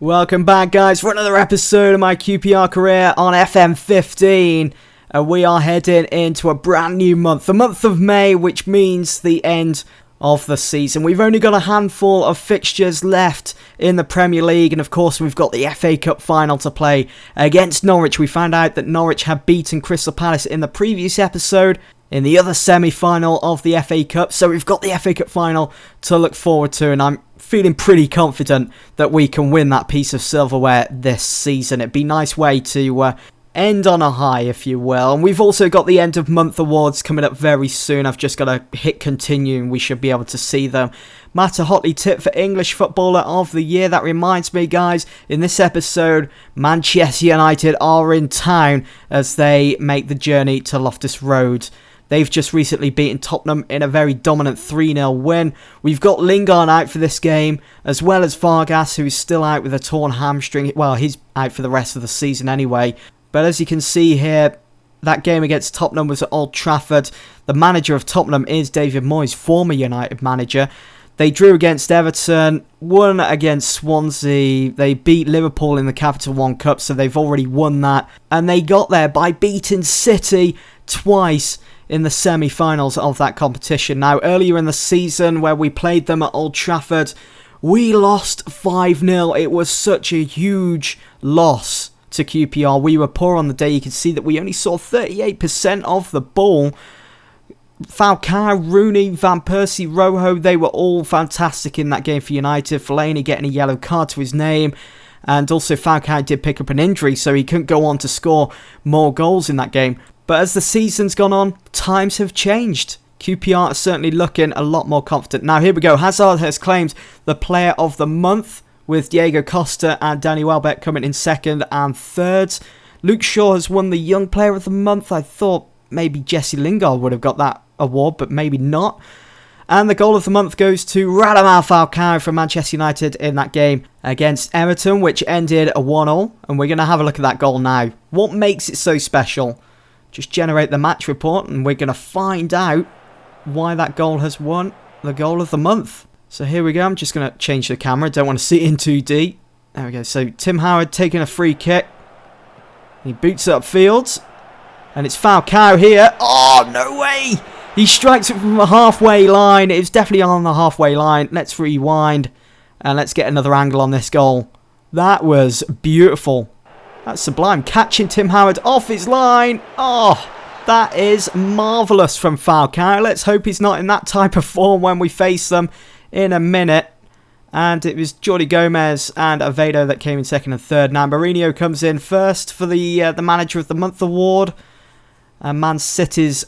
Welcome back, guys, for another episode of my QPR career on FM15. And we are heading into a brand new month, the month of May, which means the end of the season. We've only got a handful of fixtures left in the Premier League, and of course we've got the FA Cup final to play against Norwich. We found out that Norwich had beaten Crystal Palace in the previous episode in the other semi-final of the FA Cup, so we've got the FA Cup final to look forward to, and I'm feeling pretty confident that we can win that piece of silverware this season. It'd be a nice way to end on a high, if you will. And we've also got the end of month awards coming up very soon. I've just got to hit continue and we should be able to see them. Matt, a hotly tip for English Footballer of the Year. That reminds me, guys, in this episode, Manchester United are in town as they make the journey to Loftus Road. They've just recently beaten Tottenham in a very dominant 3-0 win. We've got Lingard out for this game, as well as Vargas, who's still out with a torn hamstring. Well, he's out for the rest of the season anyway. But as you can see here, that game against Tottenham was at Old Trafford. The manager of Tottenham is David Moyes, former United manager. They drew against Everton, won against Swansea. They beat Liverpool in the Capital One Cup, so they've already won that. And they got there by beating City twice in the semi-finals of that competition. Now, earlier in the season, where we played them at Old Trafford, we lost 5-0. It was such a huge loss to QPR. We were poor on the day. You can see that we only saw 38% of the ball. Falcao, Rooney, Van Persie, Rojo, they were all fantastic in that game for United. Fellaini getting a yellow card to his name. And also Falcao did pick up an injury, so he couldn't go on to score more goals in that game. But as the season's gone on, times have changed. QPR are certainly looking a lot more confident. Now, here we go. Hazard has claimed the Player of the Month, with Diego Costa and Danny Welbeck coming in second and third. Luke Shaw has won the Young Player of the Month. I thought maybe Jesse Lingard would have got that award, but maybe not. And the Goal of the Month goes to Radamel Falcao from Manchester United in that game against Everton, which ended a 1-1. And we're going to have a look at that goal now. What makes it so special? Just generate the match report and we're going to find out why that goal has won the Goal of the Month. So here we go. I'm just going to change the camera. Don't want to see in too deep. There we go. So Tim Howard taking a free kick. He boots it upfield. And it's Falcao here. Oh, no way. He strikes it from the halfway line. It was definitely on the halfway line. Let's rewind. And let's get another angle on this goal. That was beautiful. That's sublime. Catching Tim Howard off his line. Oh, that is marvellous from Falcao. Let's hope he's not in that type of form when we face them in a minute. And it was Jordi Gomez and Avedo that came in second and third. Now Mourinho comes in first for the Manager of the Month award. And Man City's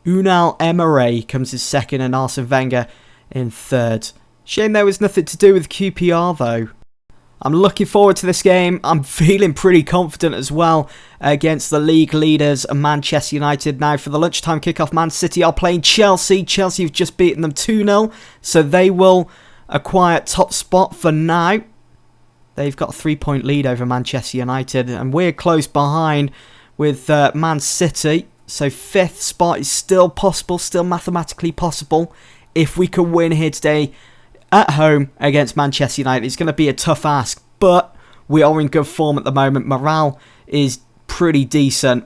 Unai Emery comes in second and Arsene Wenger in third. Shame there was nothing to do with QPR though. I'm looking forward to this game. I'm feeling pretty confident as well against the league leaders Manchester United. Now for the lunchtime kickoff, Man City are playing Chelsea. Chelsea have just beaten them 2-0, so they will acquire top spot for now. They've got a 3-point lead over Manchester United, and we're close behind with Man City. So 5th spot is still possible, still mathematically possible if we can win here today at home against Manchester United. It's going to be a tough ask, but we are in good form at the moment. Morale is pretty decent,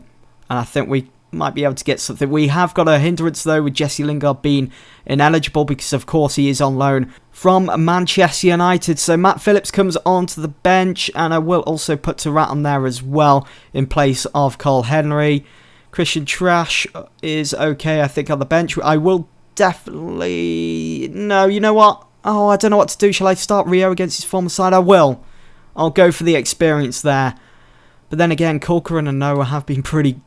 and I think we might be able to get something. We have got a hindrance, though, with Jesse Lingard being ineligible because, of course, he is on loan from Manchester United. So Matt Phillips comes onto the bench, and I will also put Tarat on there as well in place of Cole Henry. Christian Trash is okay, I think, on the bench. I will definitely... No, you know what? Oh, I don't know what to do. Shall I start Rio against his former side? I will. I'll go for the experience there. But then again, Corcoran and Noah have been pretty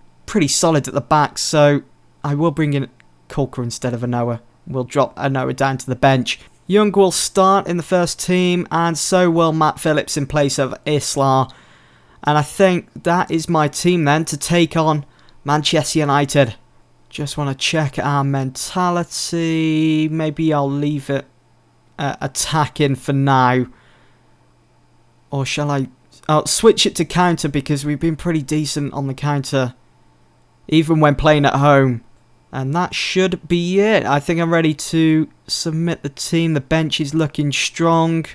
solid at the back, so I will bring in Corcoran instead of a Noah. We'll drop a Noah down to the bench. Young will start in the first team, and so will Matt Phillips in place of Isla. And I think that is my team then to take on Manchester United. Just want to check our mentality. Maybe I'll leave it attacking for now. Or shall I... I'll switch it to counter because we've been pretty decent on the counter. Even when playing at home. And that should be it. I think I'm ready to submit the team. The bench is looking strong.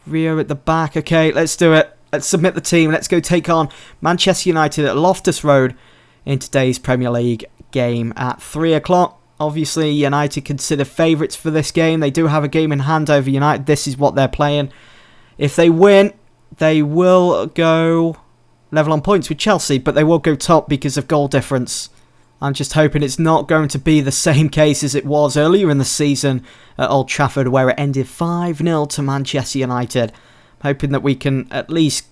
Rio at the back. Okay, let's do it. Let's submit the team. Let's go take on Manchester United at Loftus Road in today's Premier League game at 3 o'clock. Obviously, United considered favourites for this game. They do have a game in hand over United. This is what they're playing. If they win, they will go level on points with Chelsea, but they will go top because of goal difference. I'm just hoping it's not going to be the same case as it was earlier in the season at Old Trafford, where it ended 5-0 to Manchester United. I'm hoping that we can at least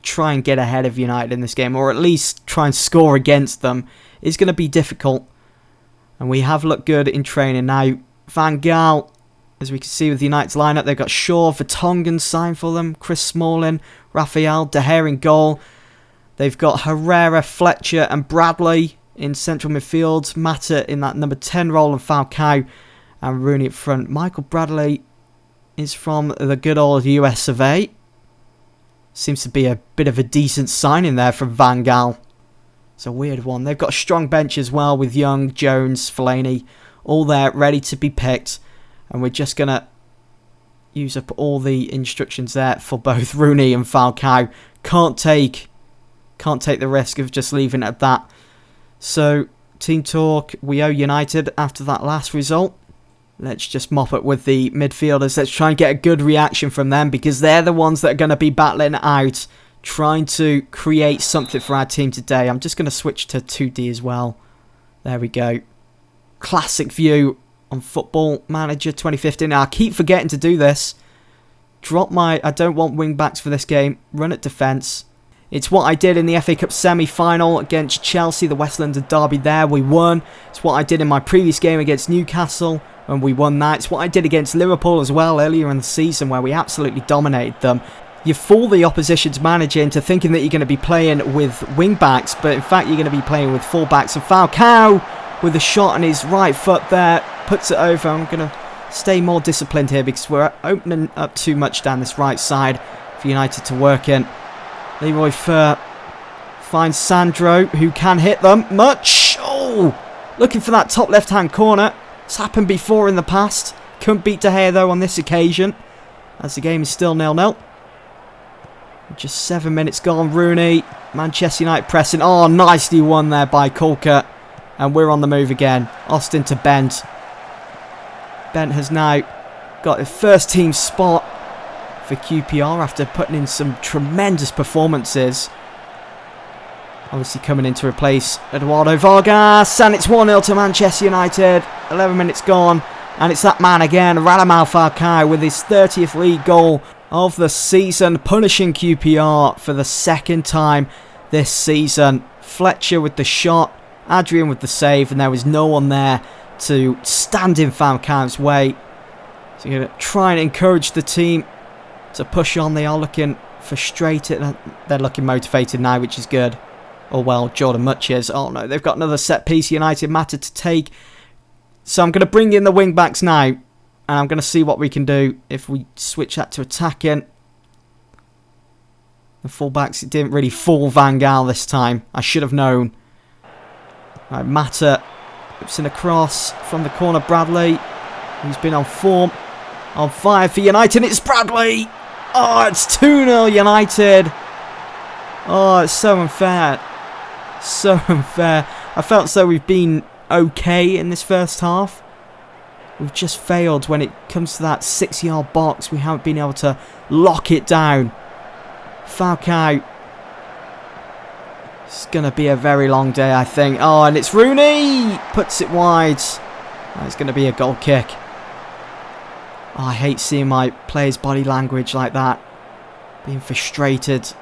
try and get ahead of United in this game, or at least try and score against them. It's going to be difficult, and we have looked good in training. Now, Van Gaal, as we can see with United's lineup, they've got Shaw, Vertonghen signed for them, Chris Smalling, Raphael, De Gea in goal. They've got Herrera, Fletcher and Bradley in central midfield, Mata in that number 10 role, and Falcao and Rooney up front. Michael Bradley is from the good old US of A. Seems to be a bit of a decent signing there from Van Gaal. It's a weird one. They've got a strong bench as well with Young, Jones, Fellaini, all there ready to be picked. And we're just going to use up all the instructions there for both Rooney and Falcao. Can't take the risk of just leaving it at that. So, team talk, we owe United after that last result. Let's just mop it with the midfielders. Let's try and get a good reaction from them, because they're the ones that are going to be battling out, trying to create something for our team today. I'm just going to switch to 2D as well. There we go. Classic view on Football Manager 2015. Now, I keep forgetting to do this. I don't want wing backs for this game. Run at defence. It's what I did in the FA Cup semi-final against Chelsea, the West London derby there. We won. It's what I did in my previous game against Newcastle, and we won that. It's what I did against Liverpool as well earlier in the season, where we absolutely dominated them. You fool the opposition's manager into thinking that you're going to be playing with wing-backs, but in fact you're going to be playing with full-backs. And Falcao, with a shot on his right foot there, puts it over. I'm going to stay more disciplined here, because we're opening up too much down this right side for United to work in. Leroy Fer finds Sandro, who can hit them much. Oh, looking for that top left-hand corner. It's happened before in the past. Couldn't beat De Gea, though, on this occasion, as the game is still 0-0. Just 7 minutes gone. Rooney, Manchester United pressing. Oh, nicely won there by Colker. And we're on the move again. Austin to Bent. Bent has now got his first team spot for QPR after putting in some tremendous performances. Obviously coming in to replace Eduardo Vargas, and it's 1-0 to Manchester United. 11 minutes gone, and it's that man again, Radamel Falcao, with his 30th league goal of the season, punishing QPR for the second time this season. Fletcher with the shot, Adrian with the save, and there was no one there to stand in Falcao's way. So you're going to try and encourage the team to push on. They are looking frustrated. They're looking motivated now, which is good. Oh well, Jordan Much is. Oh no, they've got another set piece United Matter to take. So I'm going to bring in the wing backs now, and I'm going to see what we can do if we switch that to attacking. The fullbacks, it didn't really fool Van Gaal this time. I should have known. Right, Mata whips in a cross from the corner. Bradley, who's been on form, on fire for United. It's Bradley. Oh, it's 2-0 United. Oh, it's so unfair. So unfair. I felt as though we've been okay in this first half. We've just failed when it comes to that 6-yard box. We haven't been able to lock it down. Falcao. It's going to be a very long day, I think. Oh, and it's Rooney. Puts it wide. Oh, it's going to be a goal kick. Oh, I hate seeing my players' body language like that. Being frustrated.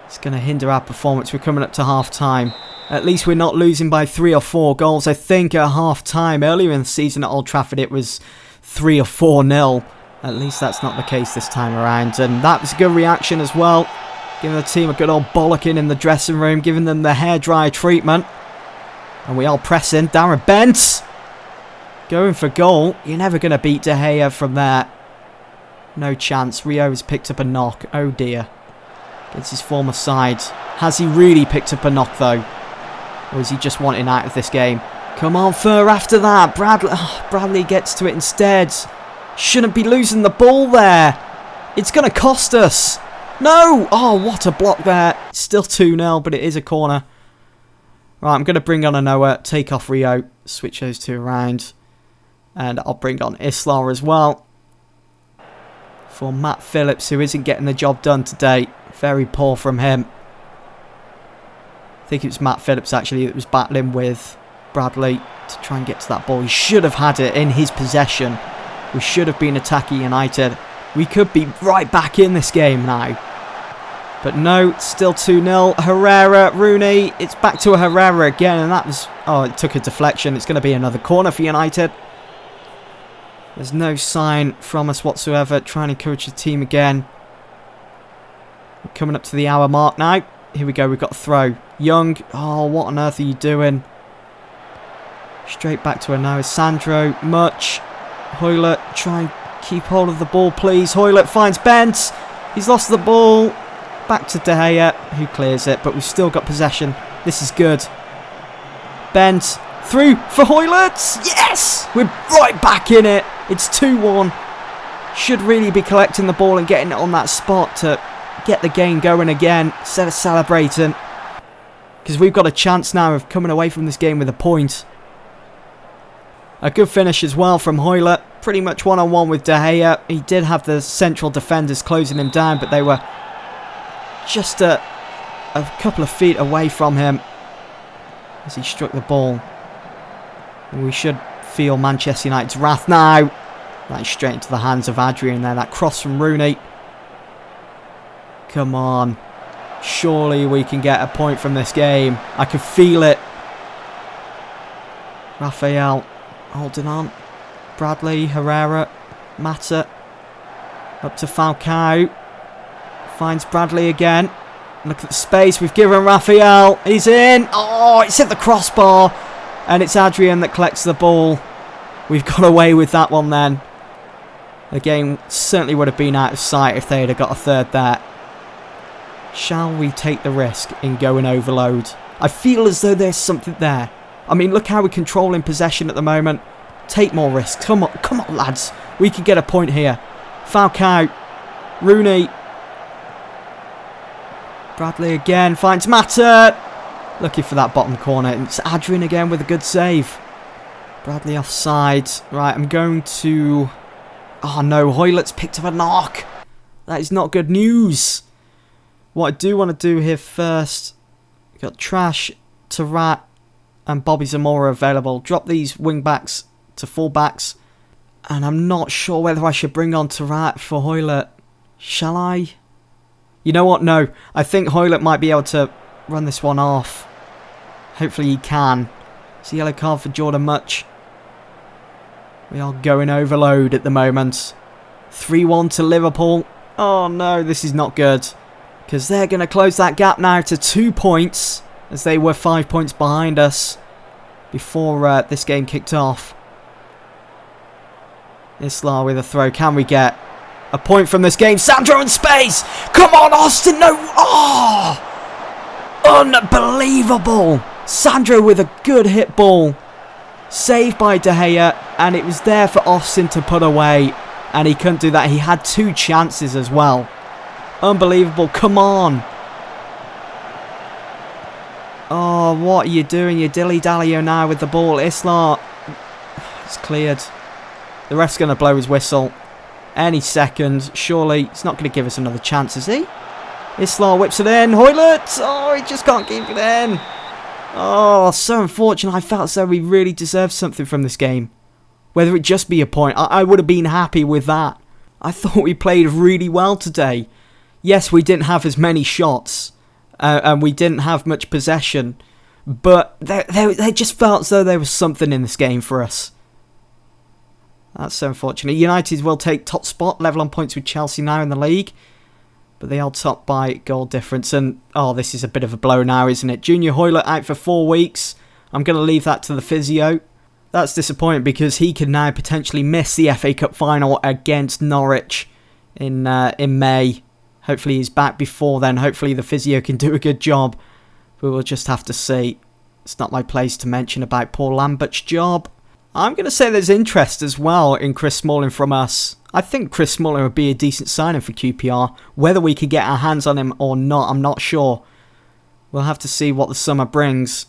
It's going to hinder our performance. We're coming up to half-time. At least we're not losing by 3 or 4 goals. I think at half-time earlier in the season at Old Trafford it was 3 or 4-0. At least that's not the case this time around. And that was a good reaction as well. Giving the team a good old bollocking in the dressing room. Giving them the hairdryer treatment. And we are pressing. Darren Bent going for goal. You're never going to beat De Gea from there. No chance. Rio has picked up a knock. Oh dear. Against his former side. Has he really picked up a knock though? Or is he just wanting out of this game? Come on, Fur, after that. Bradley gets to it instead. Shouldn't be losing the ball there. It's going to cost us. No! Oh, what a block there. It's still 2-0, but it is a corner. Right, I'm going to bring on a Noah, take off Rio, switch those two around. And I'll bring on Isla as well. For Matt Phillips, who isn't getting the job done today. Very poor from him. I think it was Matt Phillips, actually, that was battling with Bradley to try and get to that ball. He should have had it in his possession. We should have been attacking United. We could be right back in this game now. But no, it's still 2-0. Herrera, Rooney. It's back to a Herrera again. And that was... Oh, it took a deflection. It's going to be another corner for United. There's no sign from us whatsoever. Trying to encourage the team again. We're coming up to the hour mark now. Here we go. We've got a throw. Young. Oh, what on earth are you doing? Straight back to her now. Sandro. Much. Hoylett. Try and keep hold of the ball, please. Hoylett finds Bent. He's lost the ball. Back to De Gea, who clears it, but we've still got possession. This is good. Bent through for Hoylett. Yes! We're right back in it. It's 2-1. Should really be collecting the ball and getting it on that spot to get the game going again instead of celebrating. Because we've got a chance now of coming away from this game with a point. A good finish as well from Hoylett. Pretty much one-on-one with De Gea. He did have the central defenders closing him down, but they were just a couple of feet away from him as he struck the ball. And we should feel Manchester United's wrath now. That is straight into the hands of Adrian there. That cross from Rooney. Come on. Surely we can get a point from this game. I can feel it. Raphael holding on. Bradley, Herrera, Mata. Up to Falcao. Finds Bradley again. Look at the space. We've given Raphael. He's in. Oh, it's hit the crossbar. And it's Adrian that collects the ball. We've got away with that one then. The game certainly would have been out of sight if they had got a third there. Shall we take the risk in going overload? I feel as though there's something there. I mean, look how we're controlling possession at the moment. Take more risks. Come on, lads. We can get a point here. Falcao. Rooney. Bradley again. Finds Mata. Looking for that bottom corner. It's Adrian again with a good save. Bradley offside. Right, I'm going to... Oh no, Hoylett's picked up a knock. That is not good news. What I do want to do here first... We've got Trash, Tarat and Bobby Zamora available. Drop these wing-backs to full-backs. And I'm not sure whether I should bring on Tarat for Hoylett. Shall I? You know what? No. I think Hoylett might be able to run this one off. Hopefully he can. It's a yellow card for Jordan Much. We are going overload at the moment. 3-1 to Liverpool. Oh no, this is not good. Because they're going to close that gap now to 2 points. As they were 5 points behind us before this game kicked off. Isla with a throw. Can we get a point from this game? Sandro in space! Come on, Austin! No! Oh! Unbelievable! Sandro with a good hit ball. Saved by De Gea. And it was there for Austin to put away. And he couldn't do that. He had 2 chances as well. Unbelievable. Come on. Oh, what are you doing? You're dilly-dallyo now with the ball. Isla. It's cleared. The ref's going to blow his whistle any second. Surely he's not going to give us another chance, is he? Isla whips it in. Hoylett. Oh, he just can't keep it in. Oh, so unfortunate. I felt as though we really deserved something from this game. Whether it just be a point, I would have been happy with that. I thought we played really well today. Yes, we didn't have as many shots. And we didn't have much possession. But they just felt as though there was something in this game for us. That's so unfortunate. United will take top spot, level on points with Chelsea now in the league. But they are top by goal difference. And, oh, this is a bit of a blow now, isn't it? Junior Hoylett out for 4 weeks. I'm going to leave that to the physio. That's disappointing because he can now potentially miss the FA Cup final against Norwich in May. Hopefully he's back before then. Hopefully the physio can do a good job. But we'll just have to see. It's not my place to mention about Paul Lambert's job. I'm going to say there's interest as well in Chris Smalling from us. I think Chris Smalling would be a decent signing for QPR. Whether we could get our hands on him or not, I'm not sure. We'll have to see what the summer brings.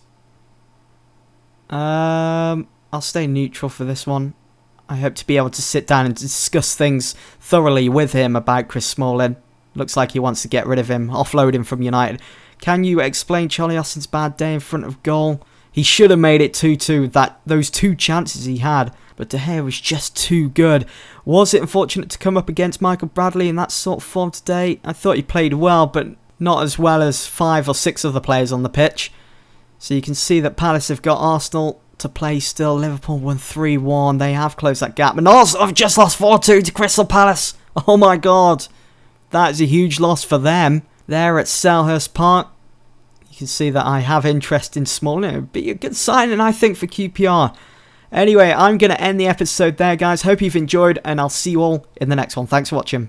I'll stay neutral for this one. I hope to be able to sit down and discuss things thoroughly with him about Chris Smalling. Looks like he wants to get rid of him, offload him from United. Can you explain Charlie Austin's bad day in front of goal? He should have made it 2-2. Those 2 chances he had, but De Gea was just too good. Was it unfortunate to come up against Michael Bradley in that sort of form today? I thought he played well, but not as well as 5 or 6 other players on the pitch. So you can see that Palace have got Arsenal to play still. Liverpool won 3-1. They have closed that gap. And Arsenal have just lost 4-2 to Crystal Palace. Oh my god. That is a huge loss for them. They're at Selhurst Park. You can see that I have interest in Smalling. It would be a good signing, I think, for QPR. Anyway, I'm going to end the episode there, guys. Hope you've enjoyed, and I'll see you all in the next one. Thanks for watching.